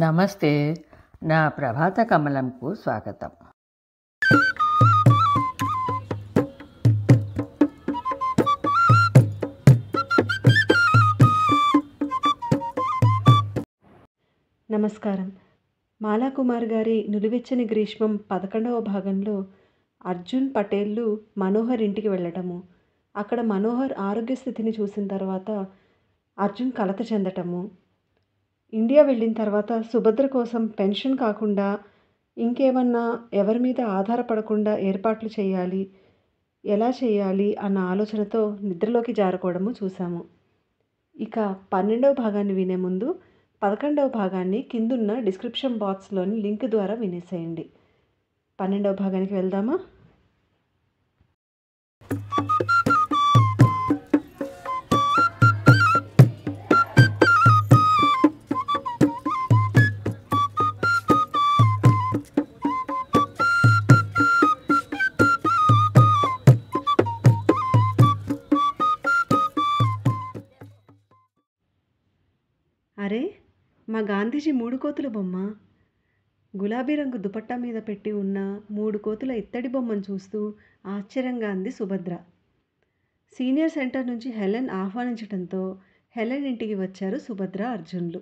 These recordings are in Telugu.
నమస్తే. నా ప్రభాత కమలంకు స్వాగతం. నమస్కారం. మాలాకుమార్ గారి నులివెచ్చని గ్రీష్మం 11వ భాగంలో అర్జున్ పటేళ్ళు మనోహర్ ఇంటికి వెళ్ళటము, అక్కడ మనోహర్ ఆరోగ్య స్థితిని చూసిన తర్వాత అర్జున్ కలత చెందటము, ఇండియా వెళ్ళిన తర్వాత సుభద్ర కోసం పెన్షన్ కాకుండా ఇంకేమన్నా ఎవరి మీద ఆధారపడకుండా ఏర్పాట్లు చేయాలి, ఎలా చేయాలి అన్న ఆలోచనతో నిద్రలోకి జారుకోవడము చూసాము. ఇక 12వ భాగాన్ని వినే ముందు 11వ భాగాన్ని కిందున్న డిస్క్రిప్షన్ బాక్స్లోని లింక్ ద్వారా వినేసేయండి. 12వ భాగానికి వెళ్దామా? అరే, మా గాంధీజీ 3 కోతుల బొమ్మ. గులాబీ రంగు దుపట్టా మీద పెట్టి ఉన్న 3 కోతుల ఇత్తడి బొమ్మను చూస్తూ ఆశ్చర్యంగా అంది సుభద్ర. సీనియర్ సెంటర్ నుంచి హెలెన్ ఆహ్వానించడంతో హెలెన్ ఇంటికి వచ్చారు సుభద్ర, అర్జున్లు.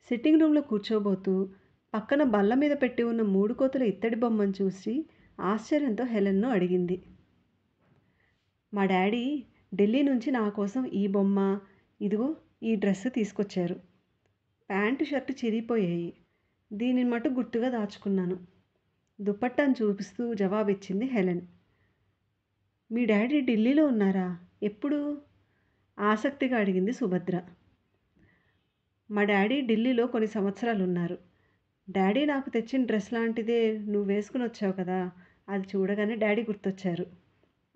సిట్టింగ్ రూమ్లో కూర్చోబోతూ పక్కన బల్ల మీద పెట్టి ఉన్న 3 కోతుల ఇత్తడి బొమ్మను చూసి ఆశ్చర్యంతో హెలెన్ను అడిగింది. మా డాడీ ఢిల్లీ నుంచి నా కోసం ఈ బొమ్మ, ఇదిగో ఈ డ్రెస్ తీసుకొచ్చారు. ప్యాంటు షర్టు చిరిగిపోయాయి, దీనిని మటు గుర్తుగా దాచుకున్నాను. దుపట్టాను చూపిస్తూ జవాబిచ్చింది హెలెన్. మీ డాడీ ఢిల్లీలో ఉన్నారా? ఎప్పుడు? ఆసక్తిగా అడిగింది సుభద్ర. మా డాడీ ఢిల్లీలో కొన్ని సంవత్సరాలు ఉన్నారు. డాడీ నాకు తెచ్చిన డ్రెస్ లాంటిదే నువ్వు వేసుకుని వచ్చావు కదా, అది చూడగానే డాడీ గుర్తొచ్చారు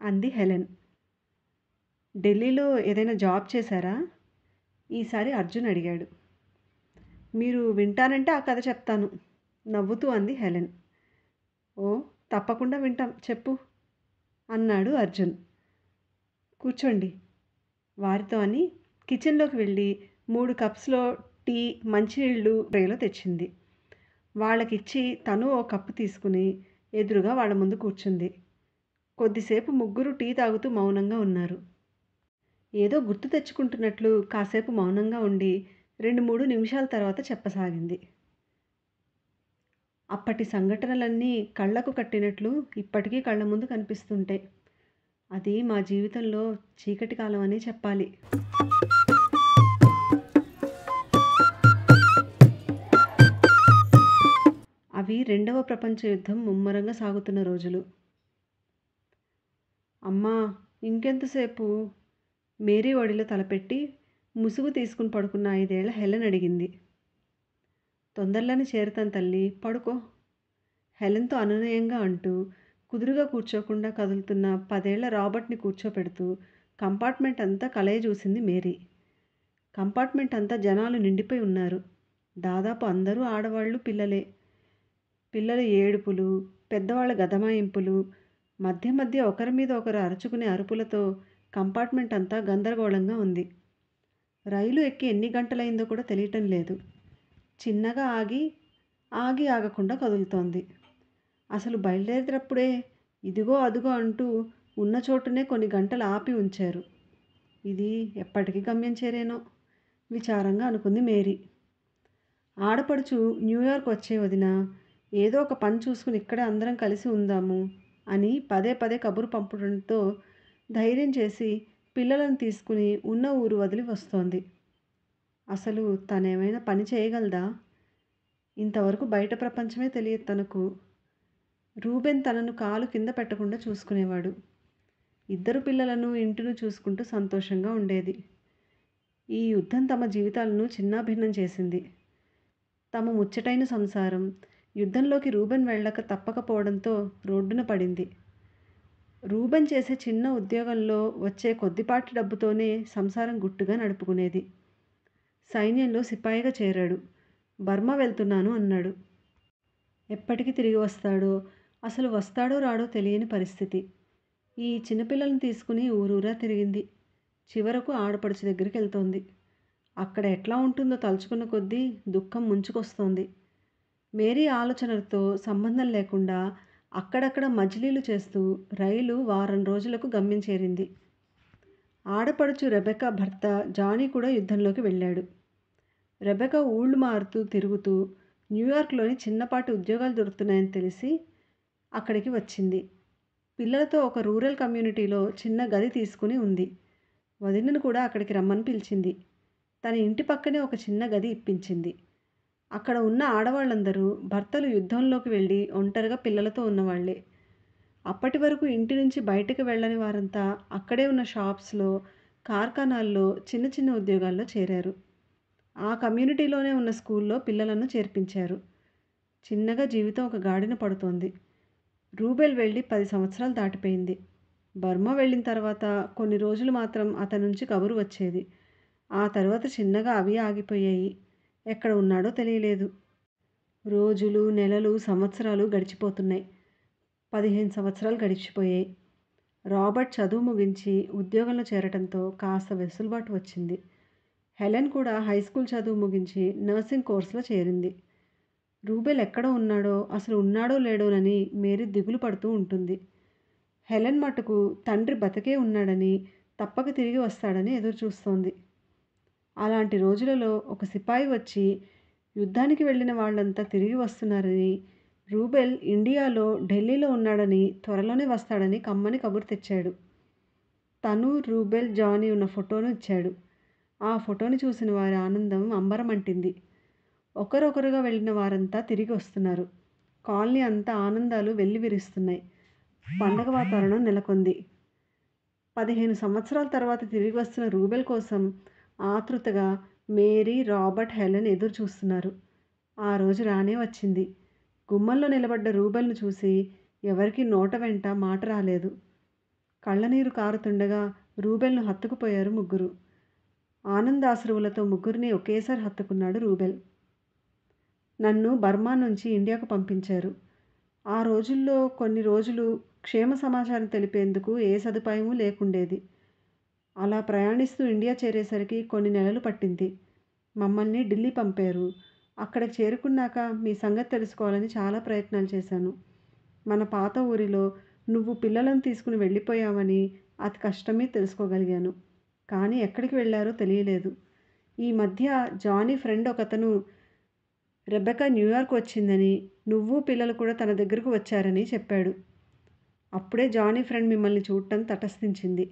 అంది హెలెన్. ఢిల్లీలో ఏదైనా జాబ్ చేశారా? ఈసారి అర్జున్ అడిగాడు. మీరు వింటానంటే ఆ కథ చెప్తాను, నవ్వుతూ అంది హెలెన్. ఓ, తప్పకుండా వింటాం, చెప్పు అన్నాడు అర్జున్. కూర్చోండి వారితో అని కిచెన్లోకి వెళ్ళి 3 కప్స్లో టీ, మంచినీళ్ళు ట్రేలో తెచ్చింది. వాళ్ళకిచ్చి తను ఓ కప్పు తీసుకుని ఎదురుగా వాళ్ళ ముందు కూర్చుంది. కొద్దిసేపు ముగ్గురు టీ తాగుతూ మౌనంగా ఉన్నారు. ఏదో గుర్తు తెచ్చుకుంటున్నట్లు కాసేపు మౌనంగా ఉండి 2-3 నిమిషాల తర్వాత చెప్పసాగింది. అప్పటి సంఘటనలన్నీ కళ్ళకు కట్టినట్లు ఇప్పటికీ కళ్ళ ముందు కనిపిస్తుంటాయి. అది మా జీవితంలో చీకటి కాలం అని చెప్పాలి. అవి 2వ ప్రపంచ యుద్ధం ముమ్మరంగా సాగుతున్న రోజులు. అమ్మా, ఇంకెంతసేపు? మేరీ ఒడిలో తలపెట్టి ముసుగు తీసుకుని పడుకున్న 5 ఏళ్ల హెలెన్ అడిగింది. తొందరలోనే చేరుతాను తల్లి, పడుకో హెలెన్తో అనునయంగా అంటూ కుదురుగా కూర్చోకుండా కదులుతున్న 10 ఏళ్ల రాబర్ట్ని కూర్చోపెడుతూ కంపార్ట్మెంట్ అంతా కలయ చూసింది మేరీ. కంపార్ట్మెంట్ అంతా జనాలు నిండిపోయి ఉన్నారు. దాదాపు అందరూ ఆడవాళ్ళు, పిల్లలే. పిల్లల ఏడుపులు, పెద్దవాళ్ళ గదమాయింపులు, మధ్య మధ్య ఒకరి మీద ఒకరు అరుచుకునే అరుపులతో కంపార్ట్మెంట్ అంతా గందరగోళంగా ఉంది. రైలు ఎక్కి ఎన్ని గంటలైందో కూడా తెలియటం లేదు. చిన్నగా ఆగి ఆగకుండా కదులుతోంది. అసలు బయలుదేరేటప్పుడే ఇదిగో అదుగో అంటూ ఉన్న చోటునే కొన్ని గంటలు ఆపి ఉంచారు. ఇది ఎప్పటికీ గమ్యం చేరేనో విచారంగా అనుకుంది మేరీ. ఆడపడుచు న్యూయార్క్ వచ్చే వదిన, ఏదో ఒక పని చూసుకుని ఇక్కడే అందరం కలిసి ఉందాము అని పదే పదే కబురు పంపడంతో ధైర్యం చేసి పిల్లలను తీసుకుని ఉన్న ఊరు వదిలి వస్తోంది. అసలు తనేమైనా పని చేయగలదా? ఇంతవరకు బయట ప్రపంచమే తెలియదు తనకు. రూబెన్ తనను కాలు కింద పెట్టకుండా చూసుకునేవాడు. 2 పిల్లలను, ఇంటిని చూసుకుంటూ సంతోషంగా ఉండేది. ఈ యుద్ధం తమ జీవితాలను చిన్నాభిన్నం చేసింది. తమ ముచ్చటైన సంసారం యుద్ధంలోకి రూబెన్ వెళ్ళక తప్పకపోవడంతో రోడ్డున పడింది. రూబెన్ చేసే చిన్న ఉద్యోగంలో వచ్చే కొద్దిపాటి డబ్బుతోనే సంసారం గుట్టుగా నడుపుకునేది. సైన్యంలో సిపాయిగా చేరాడు. బర్మా వెళ్తున్నాను అన్నాడు. ఎప్పటికి తిరిగి వస్తాడో, అసలు వస్తాడో రాడో తెలియని పరిస్థితి. ఈ చిన్నపిల్లలను తీసుకుని ఊరూరా తిరిగింది. చివరకు ఆడపడుచు దగ్గరికి వెళ్తోంది. అక్కడ ఎట్లా ఉంటుందో తలుచుకున్న కొద్దీ దుఃఖం ముంచుకొస్తోంది. మేరీ ఆలోచనలతో సంబంధం లేకుండా అక్కడక్కడ మజిలీలు చేస్తూ రైలు వారం రోజులకు గమ్యం చేరింది. ఆడపడుచు రెబెకా భర్త జానీ కూడా యుద్ధంలోకి వెళ్ళాడు. రెబెకా ఊళ్ళు మారుతూ తిరుగుతూ న్యూయార్క్లోని చిన్నపాటి ఉద్యోగాలు దొరుకుతున్నాయని తెలిసి అక్కడికి వచ్చింది. పిల్లలతో ఒక రూరల్ కమ్యూనిటీలో చిన్న గది తీసుకుని ఉంది. వదినను కూడా అక్కడికి రమ్మని పిలిచింది. తన ఇంటి పక్కనే ఒక చిన్న గది ఇప్పించింది. అక్కడ ఉన్న ఆడవాళ్ళందరూ భర్తలు యుద్ధంలోకి వెళ్ళి ఒంటరిగా పిల్లలతో ఉన్నవాళ్లే. అప్పటి వరకు ఇంటి నుంచి బయటకు వెళ్ళని వారంతా అక్కడే ఉన్న షాప్స్లో, కార్ఖానాల్లో చిన్న చిన్న ఉద్యోగాల్లో చేరారు. ఆ కమ్యూనిటీలోనే ఉన్న స్కూల్లో పిల్లలను చేర్పించారు. చిన్నగా జీవితం ఒక గాడిన పడుతోంది. రూబెల్ వెళ్ళి 10 సంవత్సరాలు దాటిపోయింది. బర్మా వెళ్ళిన తర్వాత కొన్ని రోజులు మాత్రం అతని నుంచి కబురు వచ్చేది. ఆ తర్వాత చిన్నగా అవి ఆగిపోయాయి. ఎక్కడ ఉన్నాడో తెలియలేదు. రోజులు, నెలలు, సంవత్సరాలు గడిచిపోతున్నాయి. 15 సంవత్సరాలు గడిచిపోయాయి. రాబర్ట్ చదువు ముగించి ఉద్యోగంలో చేరటంతో కాస్త వెసులుబాటు వచ్చింది. హెలెన్ కూడా హై స్కూల్ చదువు ముగించి నర్సింగ్ కోర్సులో చేరింది. రూబెల్ ఎక్కడ ఉన్నాడో, అసలు ఉన్నాడో లేడోనని మేరీ దిగులు పడుతూ ఉంటుంది. హెలెన్ మటుకు తండ్రి బతికే ఉన్నాడని, తప్పక తిరిగి వస్తాడని ఎదురుచూస్తోంది. అలాంటి రోజులలో ఒక సిపాయి వచ్చి యుద్ధానికి వెళ్ళిన వాళ్ళంతా తిరిగి వస్తున్నారని, రూబెల్ ఇండియాలో ఢిల్లీలో ఉన్నాడని, త్వరలోనే వస్తాడని కమ్మని కబురు తెచ్చాడు. తను, రూబెల్, జానీ ఉన్న ఫోటోను ఇచ్చాడు. ఆ ఫోటోని చూసిన వారి ఆనందం అంబరమంటింది. ఒకరొకరుగా వెళ్ళిన వారంతా తిరిగి వస్తున్నారు. కాలనీ అంతా ఆనందాలు వెల్లివిరుస్తున్నాయి. పండగ వాతావరణం నెలకొంది. 15 సంవత్సరాల తర్వాత తిరిగి వస్తున్న రూబెల్ కోసం ఆతృతగా మేరీ, రాబర్ట్, హెలెన్ ఎదురు చూస్తున్నారు. ఆ రోజు రానే వచ్చింది. గుమ్మంలో నిలబడ్డ రూబెల్ను చూసి ఎవరికీ నోట వెంట మాట రాలేదు. కళ్ళనీరు కారుతుండగా రూబెల్ను హత్తుకుపోయారు ముగ్గురు. ఆనందాశ్రువులతో ముగ్గురిని ఒకేసారి హత్తుకున్నాడు రూబెల్. నన్ను బర్మా నుంచి ఇండియాకు పంపించారు. ఆ రోజుల్లో కొన్ని రోజులు క్షేమ సమాచారం తెలిపేందుకు ఏ సదుపాయమూ లేకుండేది. అలా ప్రయాణిస్తూ ఇండియా చేరేసరికి కొన్ని నెలలు పట్టింది. మమ్మల్ని ఢిల్లీ పంపారు. అక్కడికి చేరుకున్నాక మీ సంగతి తెలుసుకోవాలని చాలా ప్రయత్నాలు చేశాను. మన పాత ఊరిలో నువ్వు పిల్లలను తీసుకుని వెళ్ళిపోయావని అతి కష్టమే తెలుసుకోగలిగాను. కానీ ఎక్కడికి వెళ్ళారో తెలియలేదు. ఈ మధ్య జానీ ఫ్రెండ్ ఒకతను రెబెకా న్యూయార్క్ వచ్చిందని, నువ్వు పిల్లలు కూడా తన దగ్గరకు వచ్చారని చెప్పాడు. అప్పుడే జానీ ఫ్రెండ్ మిమ్మల్ని చూడటం తటస్థించింది.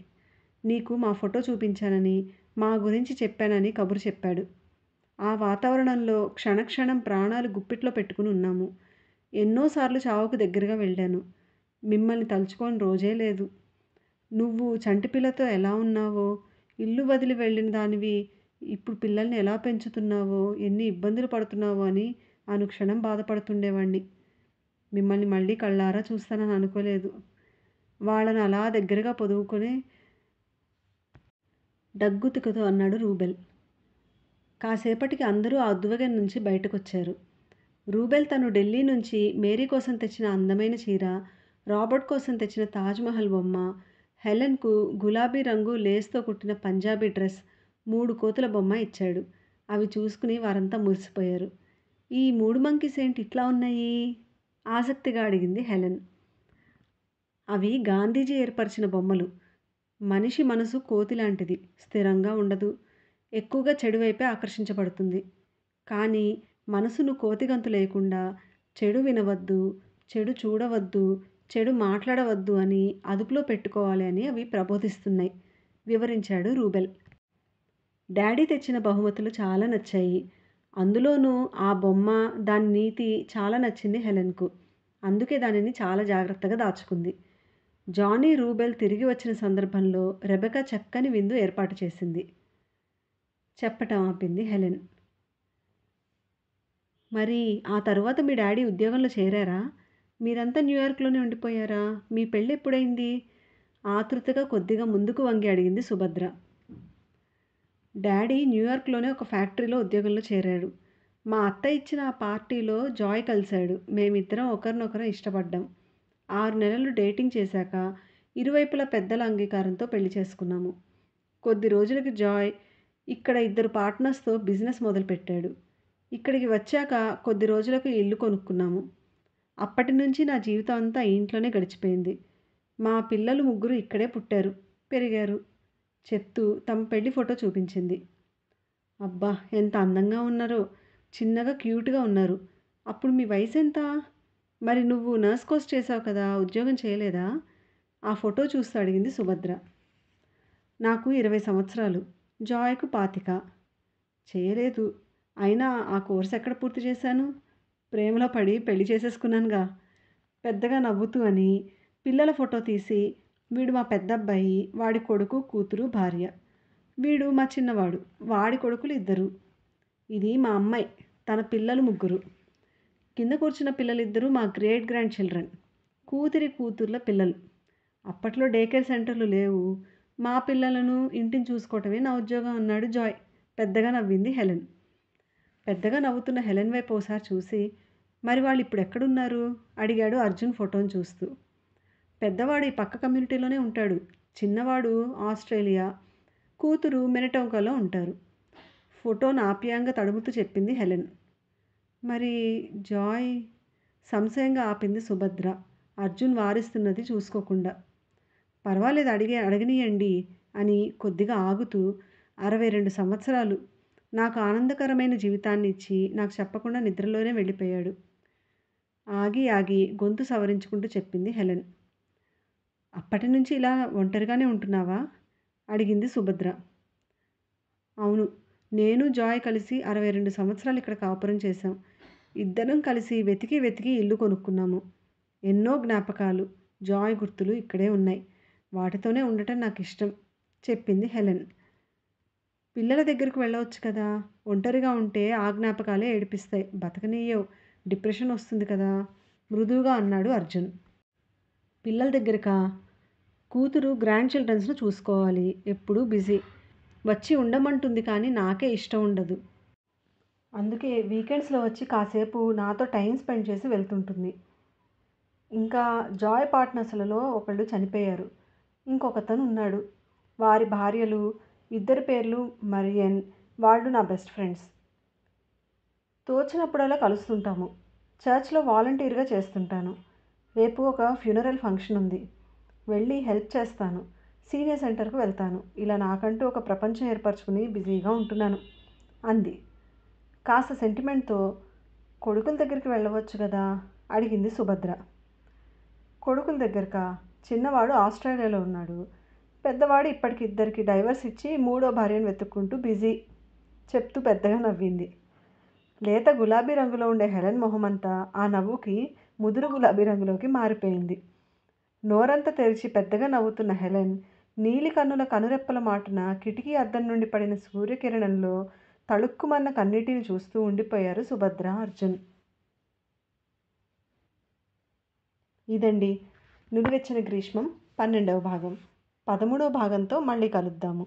నీకు మా ఫోటో చూపించానని, మా గురించి చెప్పానని కబురు చెప్పాడు. ఆ వాతావరణంలో క్షణక్షణం ప్రాణాలు గుప్పిట్లో పెట్టుకుని ఉన్నాము. ఎన్నోసార్లు చావుకు దగ్గరగా వెళ్ళాను. మిమ్మల్ని తలుచుకోని రోజే లేదు. నువ్వు చంటిపిల్లతో ఎలా ఉన్నావో, ఇల్లు వదిలి వెళ్ళిన దానివి ఇప్పుడు పిల్లల్ని ఎలా పెంచుతున్నావో, ఎన్ని ఇబ్బందులు పడుతున్నావో అని అనుక్షణం బాధపడుతుండేవాణ్ణి. మిమ్మల్ని మళ్ళీ కళ్ళారా చూస్తానని అనుకోలేదు. వాళ్ళని అలా దగ్గరగా పొదువుకొని డగ్గుతికతో అన్నాడు రూబెల్. కాసేపటికి అందరూ ఆ ఉద్వేగం నుంచి బయటకొచ్చారు. రూబెల్ తను ఢిల్లీ నుంచి మేరీ కోసం తెచ్చిన అందమైన చీర, రాబర్ట్ కోసం తెచ్చిన తాజ్మహల్ బొమ్మ, హెలెన్కు గులాబీ రంగు లేస్తో కుట్టిన పంజాబీ డ్రెస్, 3 కోతుల బొమ్మ ఇచ్చాడు. అవి చూసుకుని వారంతా మురిసిపోయారు. ఈ 3 మంకీస్ ఏంటి ఇట్లా ఉన్నాయి? ఆసక్తిగా అడిగింది హెలెన్. అవి గాంధీజీ ఏర్పరిచిన బొమ్మలు. మనిషి మనసు కోతిలాంటిది, స్థిరంగా ఉండదు. ఎక్కువగా చెడు వైపే ఆకర్షించబడుతుంది. కానీ మనసును కోతిగంతు లేకుండా చెడు వినవద్దు, చెడు చూడవద్దు, చెడు మాట్లాడవద్దు అని అదుపులో పెట్టుకోవాలి అని అవి ప్రబోధిస్తున్నాయి, వివరించాడు రూబెల్. డాడీ తెచ్చిన బహుమతులు చాలా నచ్చాయి. అందులోనూ ఆ బొమ్మ, దాని నీతి చాలా నచ్చింది హెలెన్కు. అందుకే దానిని చాలా జాగ్రత్తగా దాచుకుంది. జానీ, రూబెల్ తిరిగి వచ్చిన సందర్భంలో రెబెకా చక్కని విందు ఏర్పాటు చేసింది. చెప్పటం ఆపింది హెలెన్. మరి ఆ తరువాత మీ డాడీ ఉద్యోగంలో చేరారా? మీరంతా న్యూయార్క్లోనే ఉండిపోయారా? మీ పెళ్ళి ఎప్పుడైంది? ఆతృతగా కొద్దిగా ముందుకు వంగి అడిగింది సుభద్ర. డాడీ న్యూయార్క్లోనే ఒక ఫ్యాక్టరీలో ఉద్యోగంలో చేరాడు. మా అత్త ఇచ్చిన ఆ పార్టీలో జాయ్ కలిశాడు. మేమిద్దరం ఒకరినొకరం ఇష్టపడ్డాం. 6 నెలలు డేటింగ్ చేశాక ఇరువైపులా పెద్దల అంగీకారంతో పెళ్లి చేసుకున్నాము. కొద్ది రోజులకి జాయ్ ఇక్కడ ఇద్దరు పార్ట్నర్స్తో బిజినెస్ మొదలుపెట్టాడు. ఇక్కడికి వచ్చాక కొద్ది రోజులకు ఈ ఇల్లు కొనుక్కున్నాము. అప్పటి నుంచి నా జీవితం అంతా ఈ ఇంట్లోనే గడిచిపోయింది. మా పిల్లలు ముగ్గురు ఇక్కడే పుట్టారు, పెరిగారు చెప్తూ తమ పెళ్లి ఫోటో చూపించింది. అబ్బా! ఎంత అందంగా ఉన్నారో! చిన్నగా క్యూట్‌గా ఉన్నారు. అప్పుడు మీ వయసెంత? మరి నువ్వు నర్స్ కోర్స్ చేసావు కదా! ఉద్యోగం చేయలేదా? ఆ ఫోటో చూస్తూ అడిగింది సుభద్ర. నాకు 20 సంవత్సరాలు. జాయ్‌కు 25. చేయలేదు. అయినా ఆ కోర్స్ ఎక్కడ పూర్తి చేశాను? ప్రేమలో పడి పెళ్లి చేసేసుకున్నానుగా. పెద్దగా నవ్వుతూ అని పిల్లల ఫోటో తీసి, వీడు మా పెద్దబ్బాయి, వాడి కొడుకు, కూతురు, భార్య. వీడు మా చిన్నవాడు, వాడి కొడుకులు ఇద్దరు. ఇది మా అమ్మాయి, తన పిల్లలు ముగ్గురు. కింద కూర్చున్న పిల్లలిద్దరూ మా గ్రేట్ గ్రాండ్ చిల్డ్రన్, కూతుర్ల పిల్లలు. అప్పట్లో డే కేర్ సెంటర్లు లేవు. మా పిల్లలను ఇంటిని చూసుకోవటమే నా ఉద్యోగం అన్నాడు జాయ్. పెద్దగా నవ్వింది హెలెన్. పెద్దగా నవ్వుతున్న హెలెన్ వైపు ఒకసారి చూసి, మరి వాళ్ళు ఇప్పుడు ఎక్కడున్నారు అడిగాడు అర్జున్ ఫోటోను చూస్తూ. పెద్దవాడు ఈ పక్క కమ్యూనిటీలోనే ఉంటాడు. చిన్నవాడు ఆస్ట్రేలియా, కూతురు మినటౌకలో ఉంటారు. ఫోటోను ఆప్యాయంగా తడుముతూ చెప్పింది హెలెన్. మరి జాయ్? సంశయంగా ఆపింది సుభద్ర, అర్జున్ వారిస్తున్నది చూసుకోకుండా. పర్వాలేదు, అడగనీయండి అని కొద్దిగా ఆగుతూ, 62 సంవత్సరాలు నాకు ఆనందకరమైన జీవితాన్ని ఇచ్చి నాకు చెప్పకుండా నిద్రలోనే వెళ్ళిపోయాడు. ఆగి ఆగి గొంతు సవరించుకుంటూ చెప్పింది హెలెన్. అప్పటి నుంచి ఇలా ఒంటరిగానే ఉంటున్నావా అడిగింది సుభద్ర. అవును, నేను జాయ్ కలిసి 62 సంవత్సరాలు ఇక్కడ కాపురం చేశాం. ఇద్దరం కలిసి వెతికి వెతికి ఇల్లు కొనుక్కున్నాము. ఎన్నో జ్ఞాపకాలు, జాయ్ గుర్తులు ఇక్కడే ఉన్నాయి. వాటితోనే ఉండటం నాకు ఇష్టం చెప్పింది హెలెన్. పిల్లల దగ్గరకు వెళ్ళవచ్చు కదా. ఒంటరిగా ఉంటే ఆ జ్ఞాపకాలే ఏడిపిస్తాయి, బతకనీయవు. డిప్రెషన్ వస్తుంది కదా మృదువుగా అన్నాడు అర్జున్. పిల్లల దగ్గరకా? కూతురు గ్రాండ్ చిల్డ్రన్స్ను చూసుకోవాలి, ఎప్పుడూ బిజీ. వచ్చి ఉండమంటుంది కానీ నాకే ఇష్టం ఉండదు. అందుకే వీకెండ్స్లో వచ్చి కాసేపు నాతో టైం స్పెండ్ చేసి వెళ్తుంటుంది. ఇంకా జాయ్ పార్ట్నర్స్లలో ఒకళ్ళు చనిపోయారు, ఇంకొకతను ఉన్నాడు. వారి భార్యలు, ఇద్దరి పేర్లు మరియన్. వాళ్ళు నా బెస్ట్ ఫ్రెండ్స్. తోచినప్పుడల్లా కలుస్తుంటాము. చర్చ్లో వాలంటీర్గా చేస్తుంటాను. రేపు ఒక ఫ్యూనరల్ ఫంక్షన్ ఉంది, వెళ్ళి హెల్ప్ చేస్తాను. సీనియర్ సెంటర్కు వెళ్తాను. ఇలా నాకంటూ ఒక ప్రపంచం ఏర్పరచుకుని బిజీగా ఉంటున్నాను అంది కాస్త సెంటిమెంట్తో. కొడుకుల దగ్గరికి వెళ్ళవచ్చు కదా అడిగింది సుభద్ర. కొడుకుల దగ్గరకా? చిన్నవాడు ఆస్ట్రేలియాలో ఉన్నాడు. పెద్దవాడు ఇప్పటికి ఇద్దరికి డైవర్స్ ఇచ్చి మూడో భార్యను వెతుక్కుంటూ బిజీ చెప్తూ పెద్దగా నవ్వింది. లేత గులాబీ రంగులో ఉండే హెలెన్ మొహమంతా ఆ నవ్వుకి ముదురు గులాబీ రంగులోకి మారిపోయింది. నోరంతా తెరిచి పెద్దగా నవ్వుతున్న హెలెన్ నీలి కన్నుల కనురెప్పల మాటున కిటికీ అద్దం నుండి పడిన సూర్యకిరణంలో తళుక్కుమన్న కన్నీటిని చూస్తూ ఉండిపోయారు సుభద్ర, అర్జున్. ఇదండి నులివెచ్చని గ్రీష్మం 12వ భాగం. 13వ భాగంతో మళ్ళీ కలుద్దాము.